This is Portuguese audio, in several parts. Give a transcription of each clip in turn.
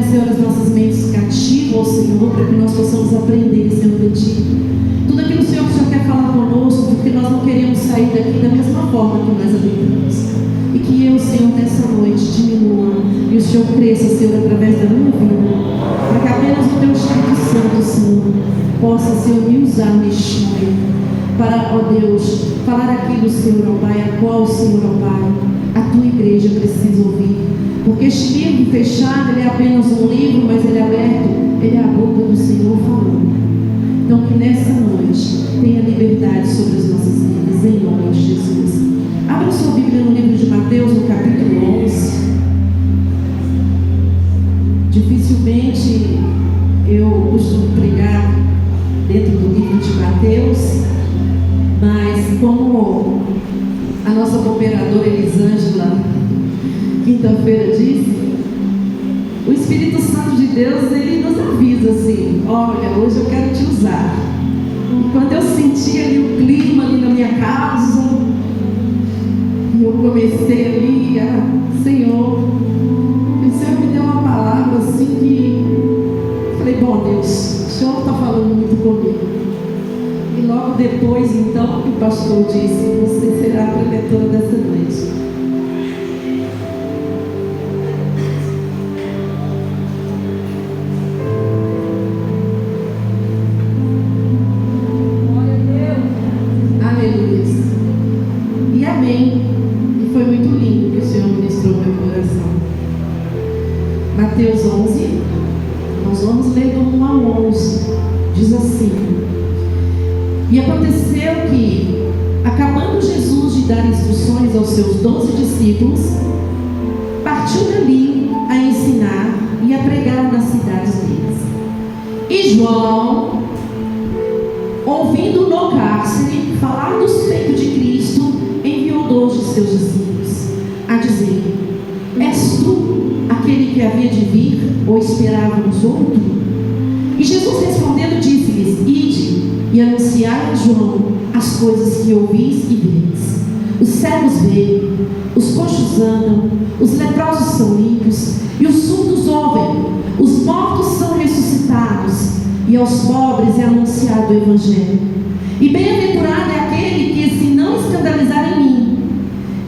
leva, Senhor, as nossas mentes cativas ao Senhor, para que nós possamos aprender, Senhor, de Ti. Tudo aquilo, Senhor, que o Senhor quer falar conosco, porque nós não queremos sair daqui da mesma forma que nós habitamos. E que eu, Senhor, nessa noite diminua e o Senhor cresça, Senhor, através da minha vida, para que apenas o Teu Espírito Santo, Senhor, possa, Senhor, me usar neste momento para, ó Deus, falar aquilo, Senhor, ó Pai, a qual, Senhor, ó Pai, a Tua igreja precisa ouvir. Porque este livro fechado, ele é apenas um livro, mas ele é aberto, ele é a boca do Senhor falando. Então que nessa noite tenha liberdade sobre as nossas vidas, em nome de Jesus. Abra sua Bíblia no livro de Mateus, no capítulo 11. Dificilmente eu costumo pregar dentro do livro de Mateus, mas como a nossa cooperadora Elisângela quinta-feira disse, o Espírito Santo de Deus, ele nos avisa assim: olha, hoje eu quero te usar. E quando eu senti ali o clima ali na minha casa, eu comecei ali a, Senhor, o Senhor me deu uma palavra assim que falei, bom Deus, o Senhor está falando muito comigo. E logo depois, então, o pastor disse: você será a preletora dessa noite. Mateus 11, nós vamos ler do 1 ao 11, diz assim: e aconteceu que, acabando Jesus de dar instruções aos seus 12 discípulos, partiu dali a ensinar e a pregar nas cidades deles. E João, ouvindo no cárcere falar dos feitos de Cristo, enviou 2 de seus discípulos, a dizer: és tu aquele que havia de vir, ou esperávamos outro? E Jesus respondendo disse-lhes: ide e anunciai a João as coisas que ouvis e vedes. Os cegos veem, os coxos andam, os leprosos são limpos, e os surdos ouvem, os mortos são ressuscitados, e aos pobres é anunciado o Evangelho. E bem-aventurado é aquele que se não escandalizar em mim.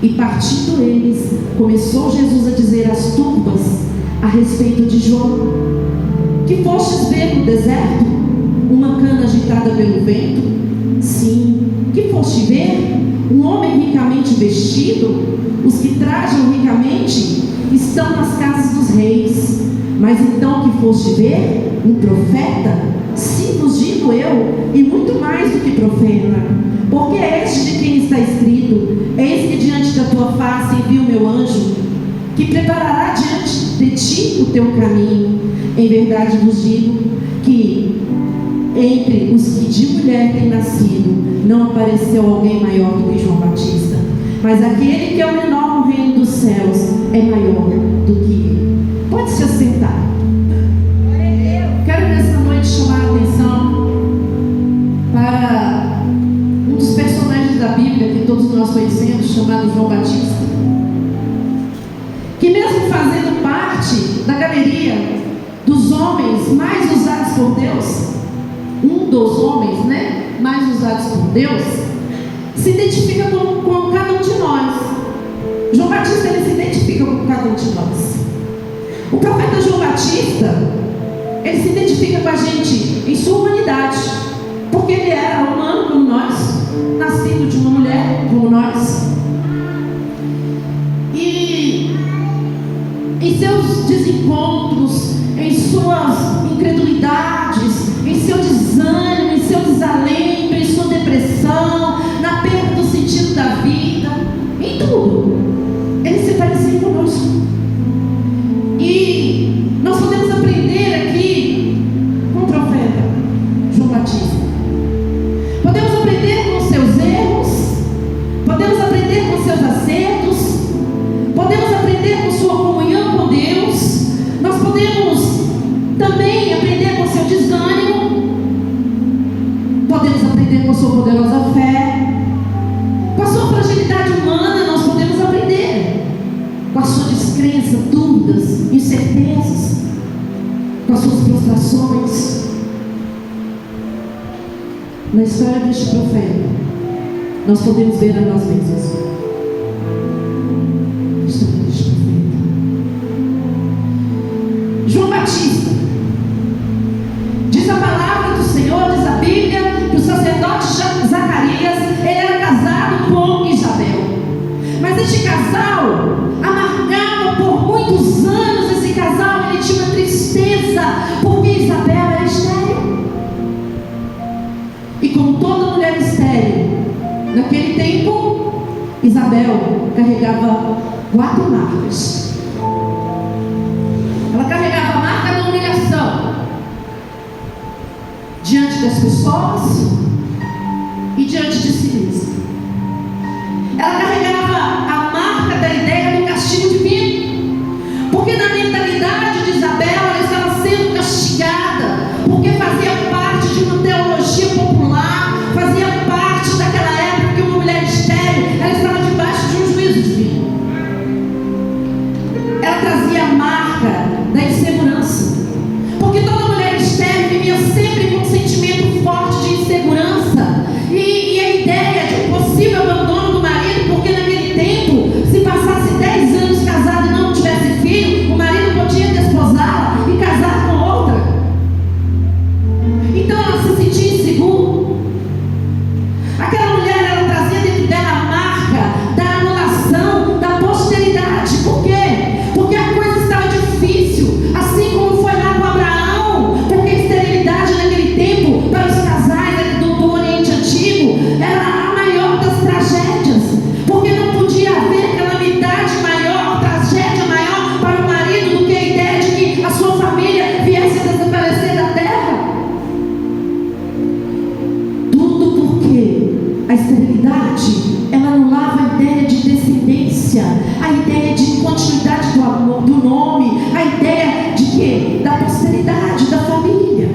E partindo eles, começou Jesus a dizer às turbas a respeito de João: que fostes ver no deserto? Uma cana agitada pelo vento? Sim. Que foste ver? Um homem ricamente vestido? Os que trajam ricamente estão nas casas dos reis. Mas então que foste ver? Um profeta? Sim, vos digo eu, e muito mais do que profeta. Porque é este de quem está escrito: eis que diante da tua face envio o meu anjo, que preparará diante de ti o teu caminho. Em verdade vos digo que entre os que de mulher têm nascido, não apareceu alguém maior do que João Batista. Mas aquele que é o menor no reino dos céus é maior do que ele. Pode se assentar. Quero nessa noite chamar a atenção para um dos personagens da Bíblia que todos nós conhecemos, chamado João Batista, que mesmo fazendo parte da galeria dos homens mais usados por Deus, um dos homens, mais usados por Deus, se identifica com cada um de nós. João Batista, ele se identifica com cada um de nós. O profeta João Batista, ele se identifica com a gente em sua humanidade, porque ele era humano como nós, nascido de uma mulher como nós. E em seus desencontros, em suas incredulidades, em seu desânimo, em seu desalento, em sua depressão, na perda do sentido da vida, em tudo, ele se parecia conosco. E nós podemos aprender aqui com o profeta João Batista. Podemos aprender com seus erros, podemos aprender com seus acertos, podemos aprender com sua comunhão com Deus, nós podemos também aprender com seu desânimo, podemos aprender com sua poderosa fé, com a sua fragilidade humana, nós podemos aprender com a sua descrença, dúvidas, incertezas. com as suas prostrações. Na história deste profeta, nós podemos ver a nós mesmos. Na história deste profeta, João Batista, diz a palavra do Senhor, diz a Bíblia, que o sacerdote Zacarias, ele era casado com Isabel. Mas este casal amargava por muitos anos. Esse casal, ele tinha uma tristeza, porque Isabel era estéril. E como toda mulher estéril, naquele tempo, Isabel carregava 4 marcas. Ela carregava a marca da humilhação diante das pessoas e diante de si mesma. Ela carregava a marca da ideia do castigo divino, porque na mentalidade de Isabel ela estava sendo castigada, porque fazia parte de uma teologia popular, fazia parte daquela época que uma mulher estéril, ela estava debaixo de um juízo divino. Ela trazia a marca da insegurança, porque toda mulher estéril vivia sempre com um sentimento forte de insegurança e a ideia de um possível abandono do marido, porque naquele tempo, se passasse 10 anos casada e não tivesse filho, o marido podia desposá-la e casar com outra. Então ela se sentia insegura. Aquela mulher, ela trazia dentro dela a marca da anulação da posteridade. Por quê? Porque a coisa estava difícil, assim como foi lá com Abraão, porque a esterilidade naquele tempo, para os casais do Oriente Antigo, era a maior das tragédias, porque não podia haver calamidade maior, tragédia maior para o marido do que a ideia de que a sua família viesse a desaparecer da terra. Tudo porque a esterilidade, ela anulava a ideia de descendência, a ideia de continuidade do nome, a ideia de quê? Da posteridade, da família.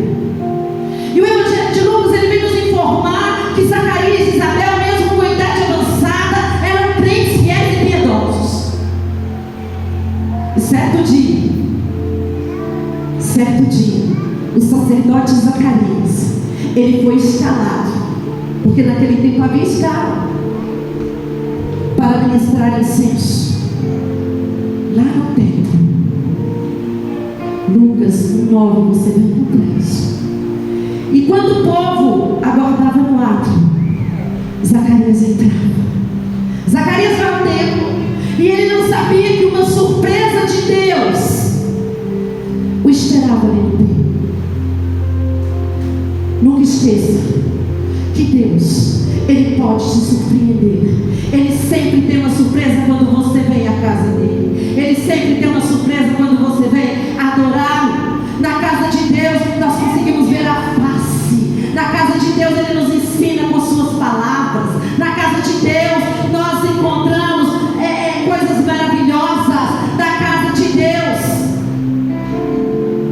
E o Evangelho de Lucas, ele vem nos informar que Zacarias e Isabel, mesmo com a idade avançada, eram crentes fiéis e piedosos. E certo dia, o sacerdote Zacarias, ele foi escalado, porque naquele tempo havia escala, para ministrar incenso lá no templo. Lucas 9, você vai encontrar isso. E quando o povo aguardava no átrio, Zacarias entrava. Zacarias vai ao templo e ele não sabia que uma surpresa de Deus o esperava ali no templo. Nunca esqueça que Deus, ele pode te surpreender. Ele sempre tem uma surpresa quando você vem à casa dele. Ele sempre tem uma surpresa quando você vem adorá-lo. Na casa de Deus nós conseguimos ver a face. Na casa de Deus ele nos ensina com suas palavras. Na casa de Deus nós encontramos coisas maravilhosas. Na casa de Deus,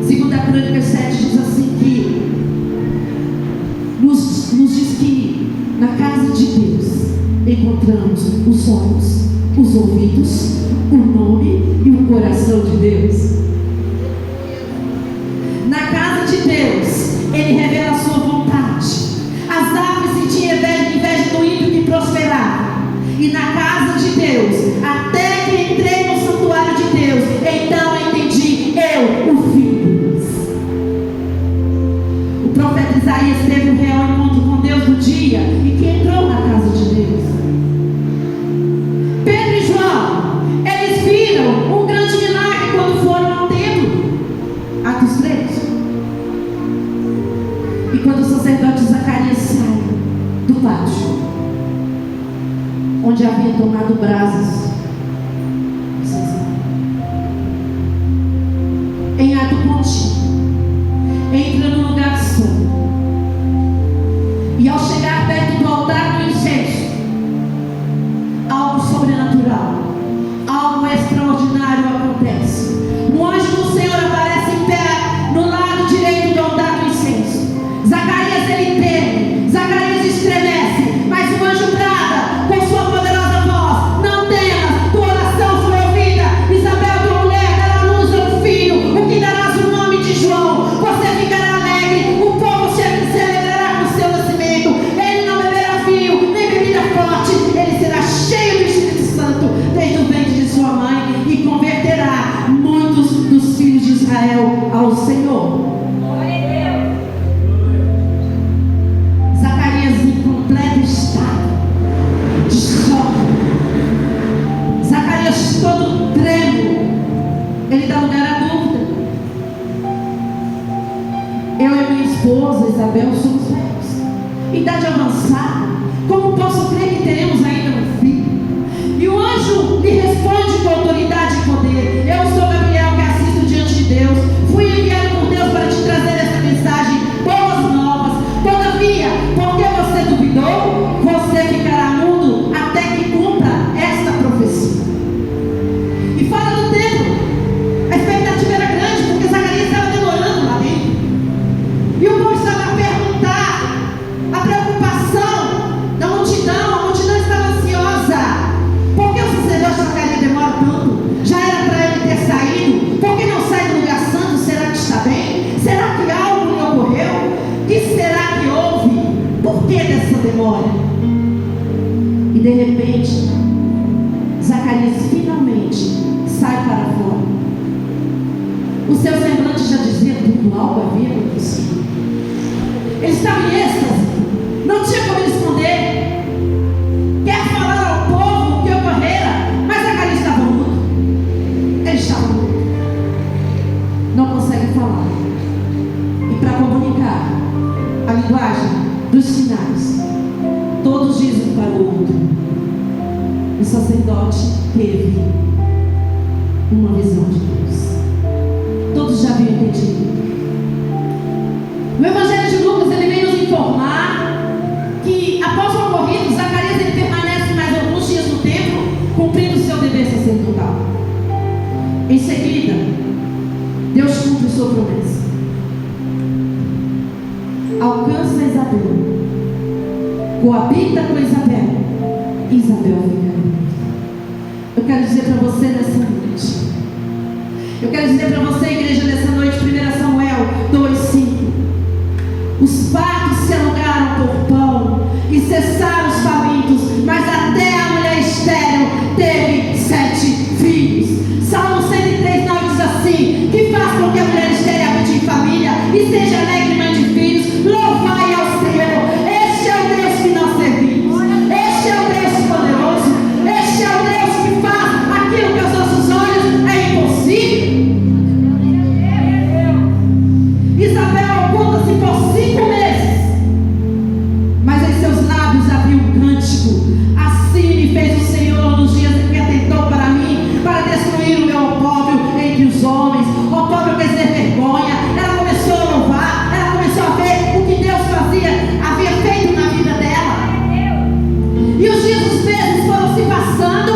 2 Crônicas 7 diz assim que nos diz que na casa de Deus encontramos os olhos, os ouvidos, o nome e o coração de Deus. Na casa de Deus, ele revela a sua vontade. As árvores sentiam inveja do ímpio que prosperava. E na casa de Deus, até que entrei no santuário de Deus, então eu entendi, o Filho de Deus. O profeta Isaías teve um real encontro com Deus no dia e que entrou na casa de Deus. Pedro e João, eles viram um grande milagre quando foram ao templo. Atos 3. E quando o sacerdote Zacarias sai do pátio, onde havia tomado brasas, em ato contínuo, entra no lugar santo, e ao chegar perto do altar do incenso, algo sobrenatural, algo extraordinário acontece. Um anjo do Senhor aparece em pé no lado direito do altar do incenso. Zacarias, ele teme, Zacarias estremece, mas o anjo brada com sua poderosa voz: não temas, Senhor. Zacarias em completo estado de choque. Zacarias todo trêmulo. Ele dá lugar à dúvida. Eu e minha esposa Isabel somos velhos, idade avançada. Como posso crer que teremos ainda um filho? E o anjo lhe responde com autoridade e poder: eu sou Gabriel, que assisto diante de Deus. Fui enviado por Deus para te trazer essa mensagem, boas novas. Todavia, porque você duvidou, você ficará mudo até que cumpra esta profecia. E fala do templo. A expectativa era grande, porque Zacarias estava demorando lá dentro. E o povo estava a perguntar, a preocupação da multidão. A multidão estava ansiosa. Por que o sacerdote Zacarias demora tanto? Já era para ele ter saído. Por que não sai do lugar santo? Será que está bem? Será que algo lhe ocorreu? O que será que houve? Por que dessa demora? E de repente, Zacarias finalmente sai para fora. O seu semblante já dizia tudo, algo havia acontecido. Ele estava em êxtase, não tinha como ele esconder. Quer falar ao povo o que ocorrera, mas Zacarias estava mudo. Ele estava mudo, não consegue falar. E para comunicar a linguagem dos sinais, todos dizem para o outro. O sacerdote teve uma visão de Deus. Todos já haviam entendido. No Evangelho de Lucas, ele vem nos informar que após o ocorrido, Zacarias ele permanece mais alguns dias no templo, cumprindo o seu dever sacerdotal. Em seguida, Deus cumpre sua promessa. Alcança Isabel, coabita com Isabel, e Isabel fica. Eu quero dizer para você nessa noite, eu quero dizer para você, igreja, nessa noite, 1 Samuel 2:5. Os fartos se alugaram por pão e cessaram os famintos, mas até a mulher estéril teve 7 filhos. Salmo 103:9 diz assim: que faz com que a mulher estéril habite em família e seja alegre mãe de filhos. Louvai ao Senhor. Este é o Deus que nós servimos. Este é o Deus poderoso. Este é o Deus que faz aquilo que aos nossos olhos é impossível. Isabel oculta-se por 5 meses, mas em seus lábios havia um cântico. Assim me fez o Senhor nos dias em que atentou para mim, para destruir o meu opróbrio entre os homens. O opróbrio quer dizer vergonha. Ela começou a louvar, ela começou a ver o que Deus havia feito na vida dela. E os dias dos meses foram se passando,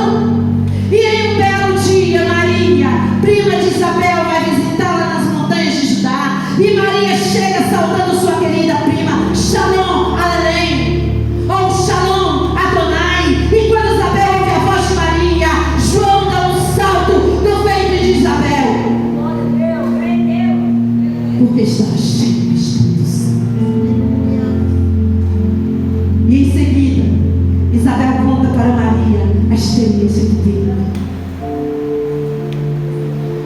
e em um belo dia, Maria, prima de Isabel, vai visitá-la nas montanhas de Judá. E Maria chega saudando sua querida prima, Shalom Aleluia, ou Shalom Adonai. E quando Isabel ouve a voz de Maria, João dá um salto no ventre de Isabel, porque estava cheio de Espírito Santo. E em seguida, Isabel conta para Maria a experiência que teve.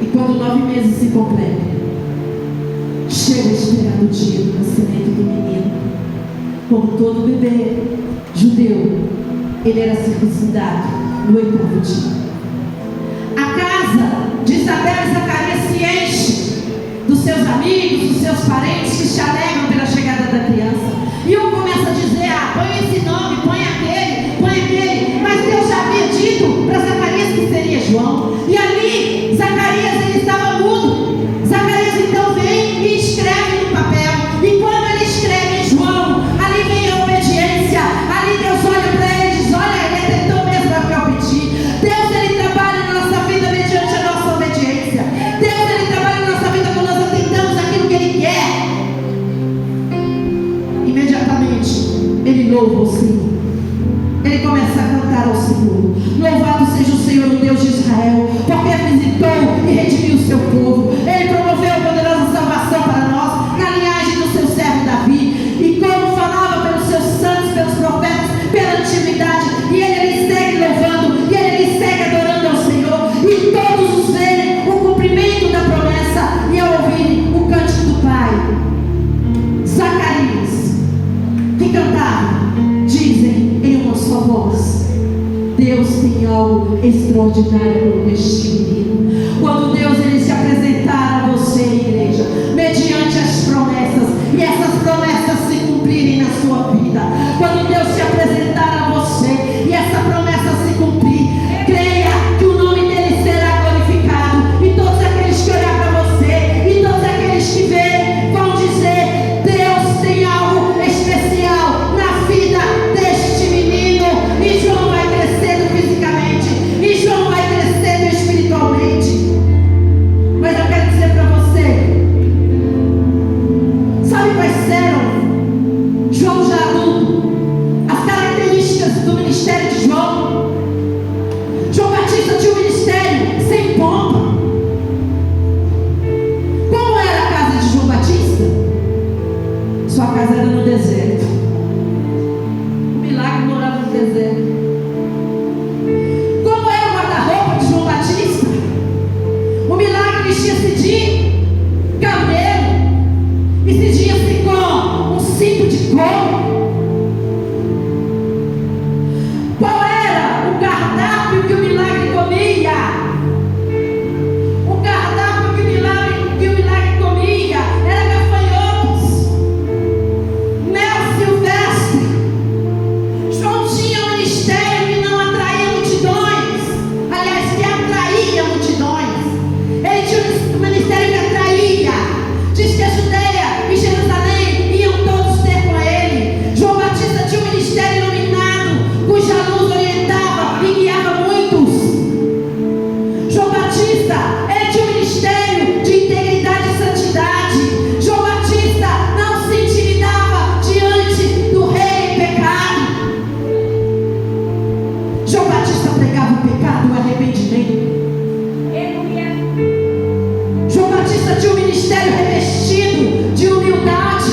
E quando 9 meses se completam, chega a esperar o dia do nascimento do menino. Como todo bebê judeu, ele era circuncidado no 8º dia. A casa de Isabel e Zacarias se enche dos seus amigos, dos seus parentes que se alegram pela chegada da criança. E um começa a dizer: põe esse nome, põe aquele, põe aquele. Mas Deus já havia dito para Zacarias que seria João. E ali, Zacarias ele estava mudo. Zacarias então vem e escreve no papel. E quando ele escreve João, ali vem a obediência. Ali Deus olha para ele e diz: olha, ele atentou mesmo ao que eu pedi. Deus ele trabalha na nossa vida mediante a nossa obediência. Deus ele trabalha na nossa vida quando nós atentamos aquilo que ele quer. Imediatamente ele louva o Senhor. Ele começa a cantar ao Senhor: louvado seja o Senhor, o Deus de Israel, porque visitou e redimiu o seu povo. Ele promoveu poderosa salvação para nós, na linhagem do seu servo Davi. E como falava pelos seus santos, pelos profetas, pela antiguidade. E ele segue louvando, e ele segue adorando ao Senhor. E todos os verem o cumprimento da promessa, e ao ouvirem o cântico algo extraordinário neste menino. Quando Deus ele se apresentar a você, igreja, mediante as promessas, e essas promessas se cumprirem na sua vida. Quando Deus se apresentar a você e essa promessa se cumprir, creia que o nome dele será glorificado, e todos aqueles que olhar para você, e todos aqueles que verem, vão dizer: Deus tem algo especial na vida deste menino. E João vai crescendo fisicamente, e João vai crescendo espiritualmente. Mas eu quero dizer para você, sabe quais eram, João já adulto, as características do ministério de João? João Batista tinha um ministério sem pompa. Como era a casa de João Batista? Sua casa era no deserto. O milagre morava no deserto. Como era o guarda-roupa de João Batista? O milagre vestia-se de camelo e cingia-se com um cinto de couro. Qual era o cardápio que o milagre comia? O cardápio que o milagre comia era gafanhotos, mel silvestre. João tinha um ministério que não atraía multidões, aliás, que atraía multidões. Ele tinha um ministério que atraía. Diz que a Judeia e Jerusalém iam todos ter com ele. João Batista tinha um ministério iluminado, cuja luz orientava e guiava muitos. João Batista, ele tinha um ministério de integridade e santidade. João Batista não se intimidava diante do rei em pecado. João Batista pregava o pecado, o arrependimento. João Batista tinha um ministério revestido de humildade.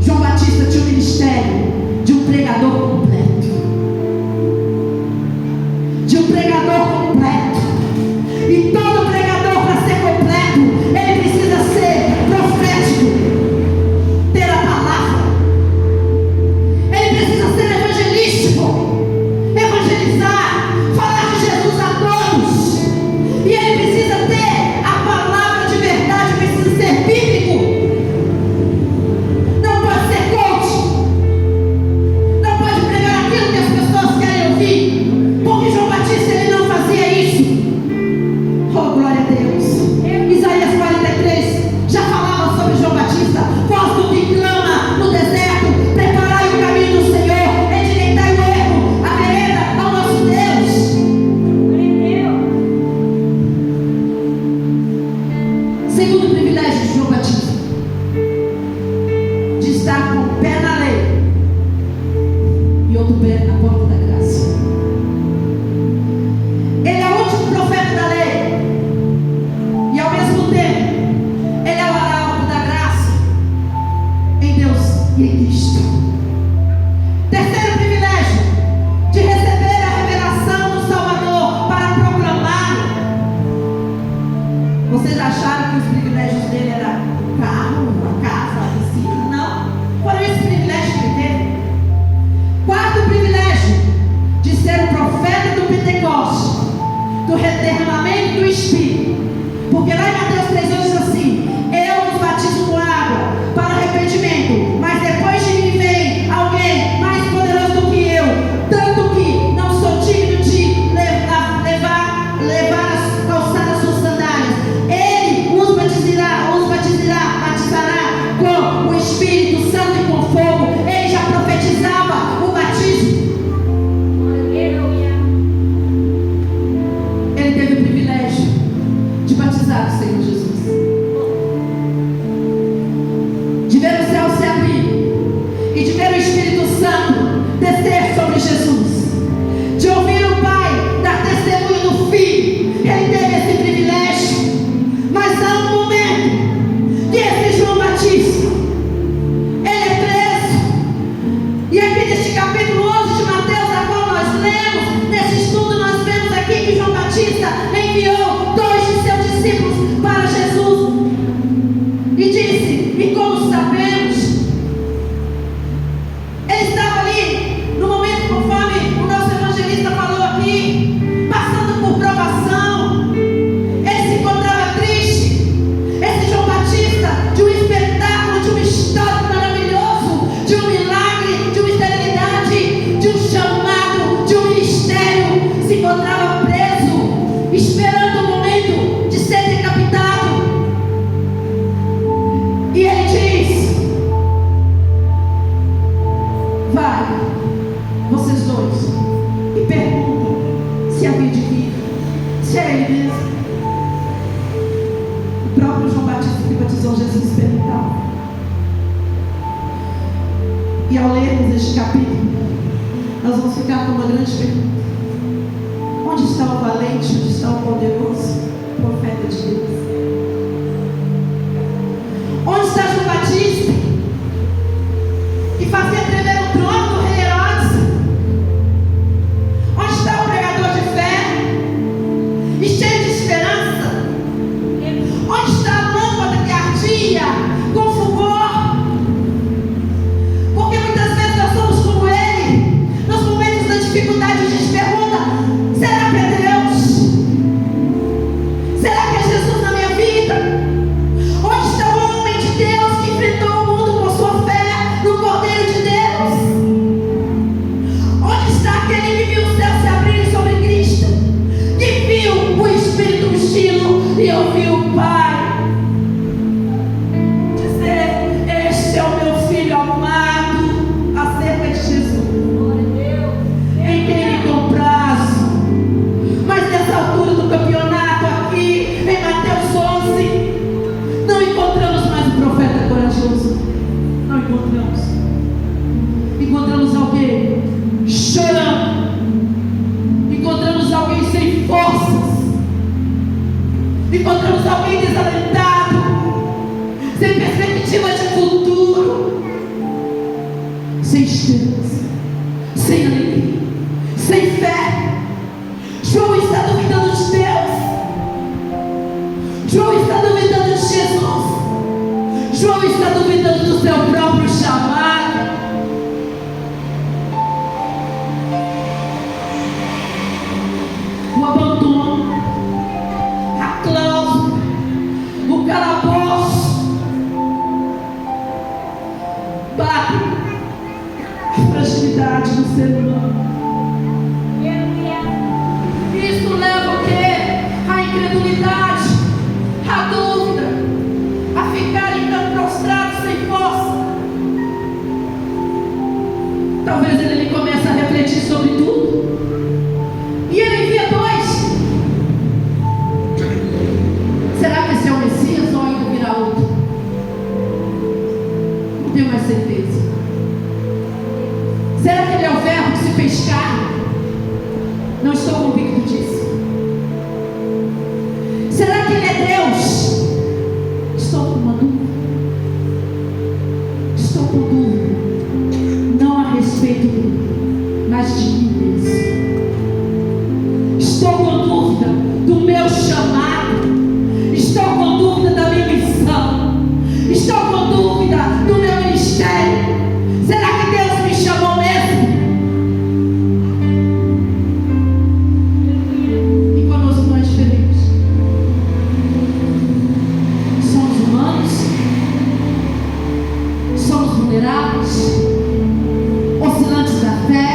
João Batista tinha um ministério de um pregador completo. De um pregador completo. E todo pregador, para ser completo, ele precisa ser profético, ter a palavra. Ele precisa ser evangelístico, evangelizar, falar de Jesus a todos. E ele precisa ter a palavra de verdade, precisa ser bíblico. Não pode ser coach. Não pode pregar aquilo que as pessoas querem ouvir. Porque João Batista, ele não fazia isso. Oh, glória a Deus. Isaías 43 já falava sobre João Batista. Voz do que clama no deserto: preparai o caminho do Senhor, endireitai o erro, a vereda ao nosso Deus. Segundo privilégio de João Batista, de estar com o pé na lei e outro pé na porta da graça. Ele é o último profeta da lei, e ao mesmo tempo ele é o arauto da graça em Deus e em Cristo. Terceiro privilégio, de receber a revelação do Salvador para proclamar. Vocês acharam que os privilégios dele eram o carro, a casa, a piscina? Não. Foram esses privilégios que ele teve. Quarto privilégio, de ser o profeta do Pentecostes, do derramamento do Espírito. Porque lá em Mateus 3 diz assim: eu vos batizo com água para arrependimento, mas depois de mim vem alguém mais poderoso do que eu, tanto que não sou digno de levar as calçadas suas sandálias. Ele os batizará com o Espírito Santo e com fogo. Ele já profetizava o batismo. Ele teve o privilégio de batizar o Senhor Jesus, de ver o céu se abrir e de ver o Espírito Santo descer sobre Jesus, de ouvir o Pai dar testemunho do Filho. Ele teve esse privilégio. Mas há um momento que esse João Batista, ele é preso. E aqui neste capítulo 11 de Mateus, a qual nós lemos, nesse estudo nós vemos aqui que João Batista enviou 2 de seus discípulos para E ao lermos este capítulo, nós vamos ficar com uma grande pergunta: onde está o valente, onde está o poderoso profeta de Deus? Onde está João Batista, que fazia tremer o trono do rei Herodes? Onde está o pregador de fé e cheio de esperança? Onde está a lâmpada que ardia com fulgor? Porque muitas vezes nós somos como ele. Nos momentos da dificuldade a gente pergunta: será que é Deus? Será que é Jesus na minha vida? Onde está o homem de Deus que enfrentou o mundo com sua fé no Cordeiro de Deus? Onde está aquele que viu o céu se abrir sobre Cristo, que viu o Espírito vesti-lo e ouviu o Pai dizer: este é o meu filho amado, acerca de Jesus, em quem me comprazo? Mas nessa altura do campeonato aqui, em Mateus 11, não encontramos mais um profeta corajoso. Não encontramos. Encontramos alguém chorando. Encontramos alguém sem forças. Encontramos alguém desalentado, sem perspectiva de futuro, sem esperança, sem alegria, sem fé. João está duvidando de Deus. João está duvidando de Jesus. João está duvidando do seu próprio chamado. O abandono, a cláusula, o calabouço, bate a fragilidade do ser humano. Isso leva o quê? A incredulidade, a dúvida, a ficar então prostrado sem força. Talvez ele comece a refletir sobre tudo. E ele envia dois. Será que esse é o Messias ou ainda virá outro? Não tenho mais certeza. Será que ele é o verbo que se fez carne? Não estou convicto disso. Será que ele é Deus? Estou com uma dúvida. Estou com dúvida. Não a respeito dele, mas de mim mesmo. Estou com dúvida do meu chamado. Estou com dúvida da minha missão. Estou com dúvida do meu ministério. Será que Deus me chamou mesmo? E conosco não é diferente. Somos humanos, somos vulneráveis, oscilantes da fé.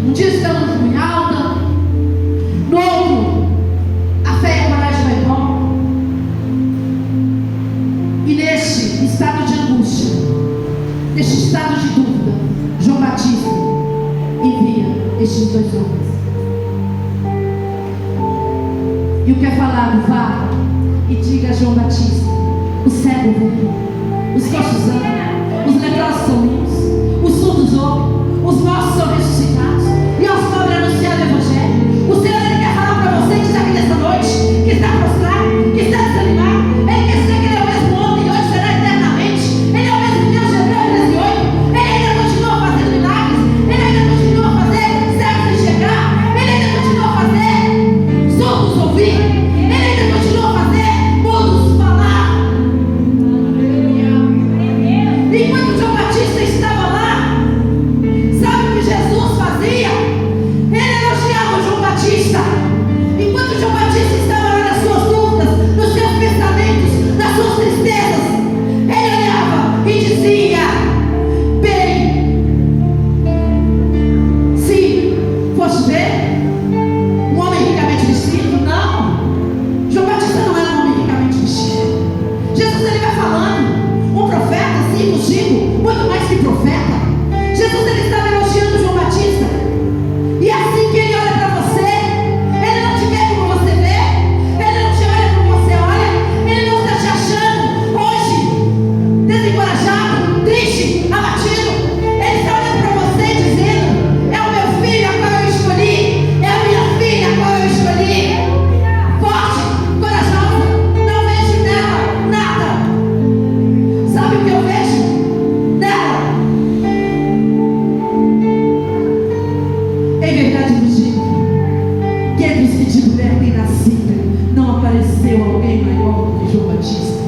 Um dia estamos muito alta, no outro a fé e a coragem vai bom. E neste estado de angústia, neste estado de dúvida, João Batista envia estes dois homens. E o que é falado, vá e diga a João Batista: o cego vê, os coxos andam, os leprosos são limpos, os surdos ouvem, os mortos são ressuscitados, e aos pobres anunciar o Evangelho. O Senhor, Ele quer falar para você que está aqui nessa noite, que está prostrado, que está desanimado. Ele quer dizer que Ele é o mesmo ontem e hoje será eternamente. Ele é o mesmo Deus de Hebreus 13:8. Ele ainda continua fazendo milagres. Ele ainda continua a fazer cegos enxergar. Ele ainda continua a fazer surdos ouvir. Ele ainda continua a fazer mudos falar. Enquanto João Batista estava lá, sabe o que Jesus fazia? Ele elogiava João Batista. nasceu alguém maior do que João Batista?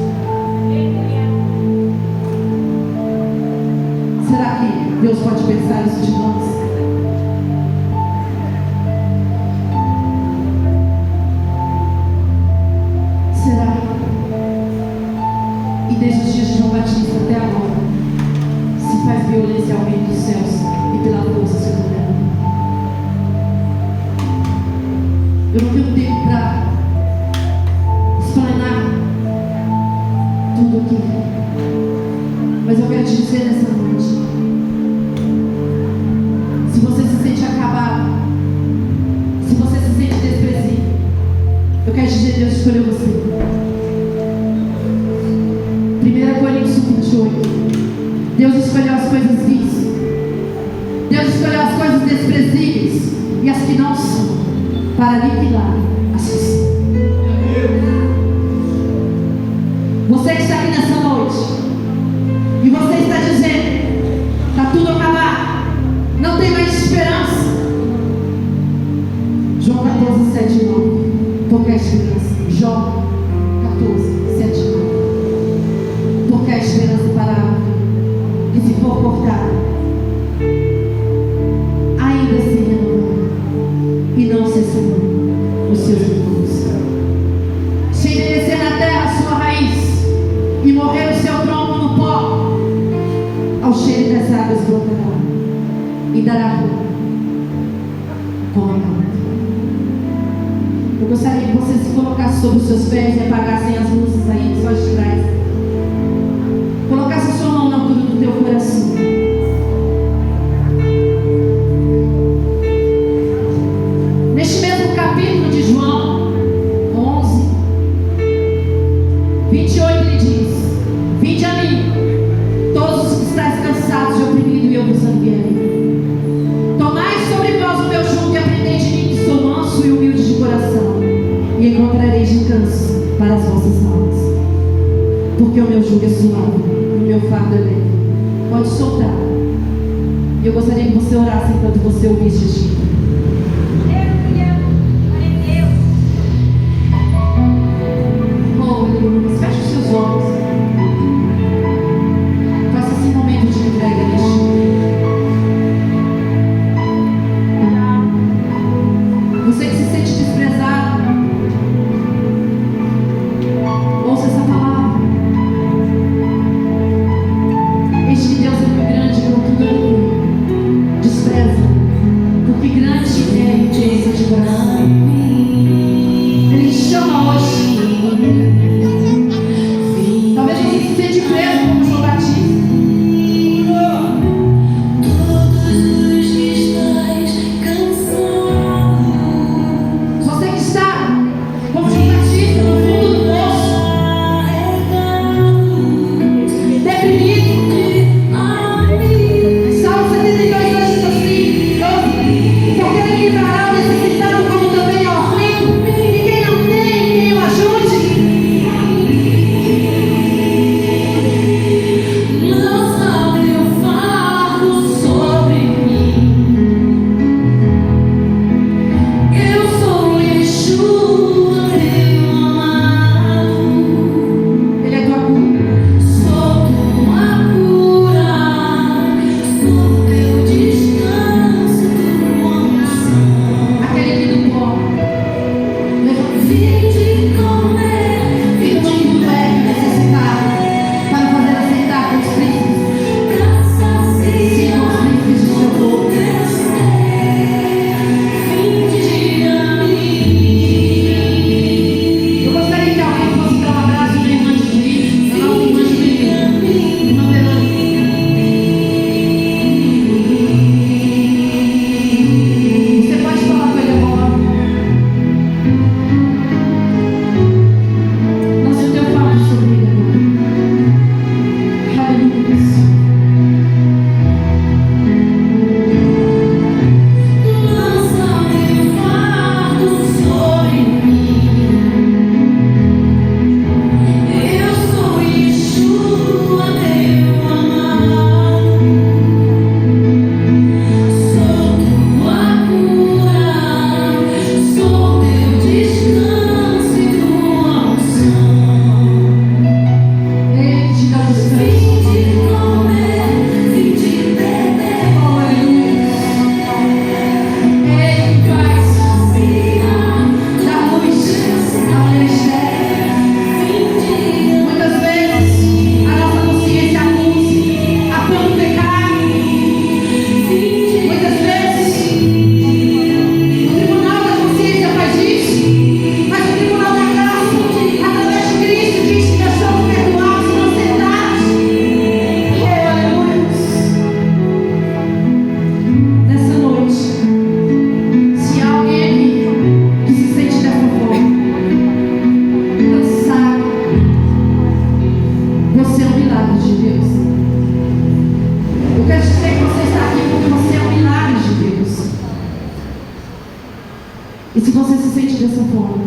Será que Deus pode pensar isso de nós? Será? E desde os dias de João Batista até agora, se faz violência ao reino dos céus e pela força se governa. Eu não tenho tempo para explanar tudo aqui, mas eu quero te dizer nessa noite: se você se sente acabado, se você se sente desprezível, eu quero te dizer: Deus escolheu você. 1 Coríntios 28. Deus escolheu as coisas vis, Deus escolheu as coisas desprezíveis e as que não são, para aniquilar as que são. Você que está aqui nessa noite e você está dizendo: está tudo acabado, não tem mais esperança. João 14, 7 e 9. Porque a esperança. João 14, 7 e 9. Porque a esperança para a árvore que se for cortada ainda se renovará e não cessarão os seus irmãos. Se envelhecer na terra a sua raiz e morrer o seu tronco no pó, ao cheiro das águas brotará e dará fruto como a planta. Eu gostaria que você se colocasse sobre os seus pés e apagassem as luzes aí só de trás. Colocasse a sua mão na altura do teu coração. Neste mesmo capítulo de João 11, 28, ele diz: vinde a mim, todos os que estáis cansados e oprimidos, e eu vos aliviarei. Tomai sobre vós o meu jugo e aprendei de mim, que sou manso e humilde de coração, e encontrareis descanso para as vossas almas. Porque o meu jugo é suave, o meu fardo é leve. Pode soltar. E eu gostaria que você orasse enquanto você ouvisse este hino. Oh, aleluia. Feche os seus olhos. Faça esse momento de entrega neste hino. Você que se sente desprezado, ouça essa palavra. Eis que Deus é muito grande para tudo ele despreza, porque grande é a riqueza de coração. Ele chama hoje. Talvez você se sente preso como João Batista. E se você se sente dessa forma,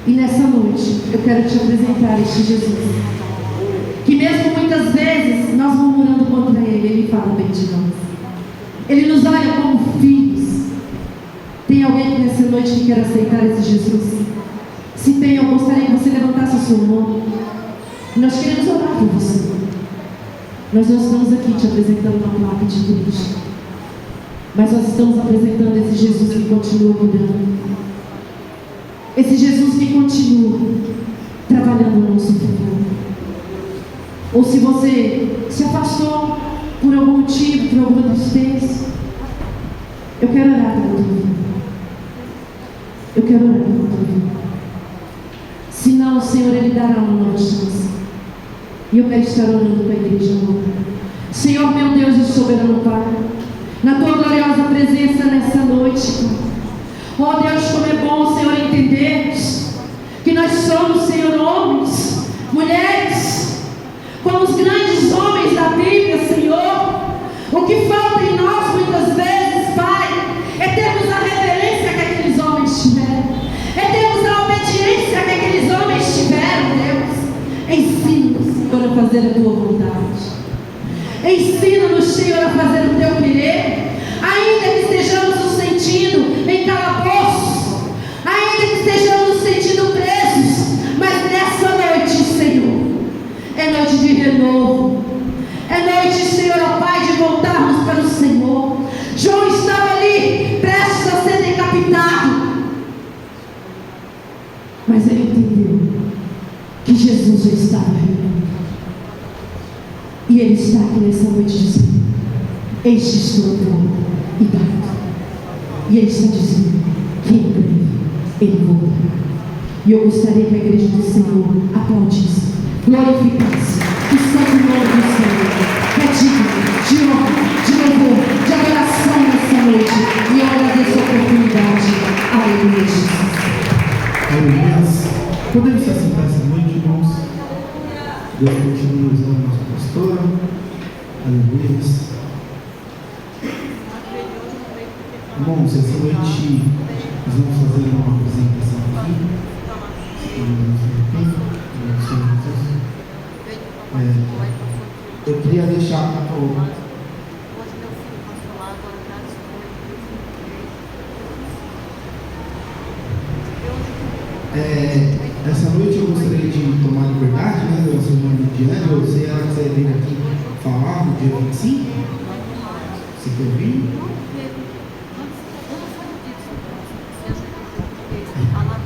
e nessa noite eu quero te apresentar este Jesus, que mesmo muitas vezes nós murmurando contra Ele fala bem de nós. Ele nos olha como filhos. Tem alguém que nessa noite que quer aceitar esse Jesus? Se tem, eu gostaria que você levantasse a sua mão. Nós queremos orar por você. Nós não estamos aqui te apresentando uma placa de cruz, mas nós estamos apresentando esse Jesus que continua cuidando, esse Jesus que continua trabalhando no nosso favor. Ou se você se afastou por algum motivo, por alguma tristeza, eu quero orar pela tua vida. Eu quero orar pela tua vida. Se não, o Senhor, Ele dará uma nova chance. E eu quero estar orando com a igreja agora. Senhor, meu Deus e soberano Pai, na tua gloriosa presença nessa noite, ó Deus, como é bom, Senhor, entendermos que nós somos, Senhor, homens, mulheres, como os grandes homens da Bíblia, Senhor. O que falta em nós muitas vezes, Pai, é termos a reverência que aqueles homens tiveram, é termos a obediência que aqueles homens tiveram, Deus. Ensina-nos, Senhor, a fazer a tua vontade. Ensina-nos, Senhor, a fazer o teu querer, ainda que estejamos nos sentindo em calabouços, ainda que estejamos nos sentindo presos, mas nessa noite, Senhor, é noite de renovo, é noite, Senhor, ó Pai, de voltarmos para o Senhor. João estava ali, prestes a ser decapitado, mas ele entendeu que Jesus já estava reinando. E Ele está aqui nessa noite dizendo: eis que estou à porta e bato. E Ele está dizendo que em breve Ele voltará. E eu gostaria que a igreja do Senhor aplaudisse, glorificasse o santo nome do Senhor, que é digno de honra, de louvor, de adoração nessa noite. E eu agradeço a oportunidade. Aleluia, Jesus. Aleluia. Podemos se assentar essa noite, irmãos? Deus continue usando nossa pastora. Aleluia. Irmãos, essa noite nós vamos fazer uma apresentação aqui. Eu queria deixar essa noite eu gostaria de tomar liberdade, né? Eu sou o nome de Ana, se ela quiser vir aqui falar no dia 25, você quer vir?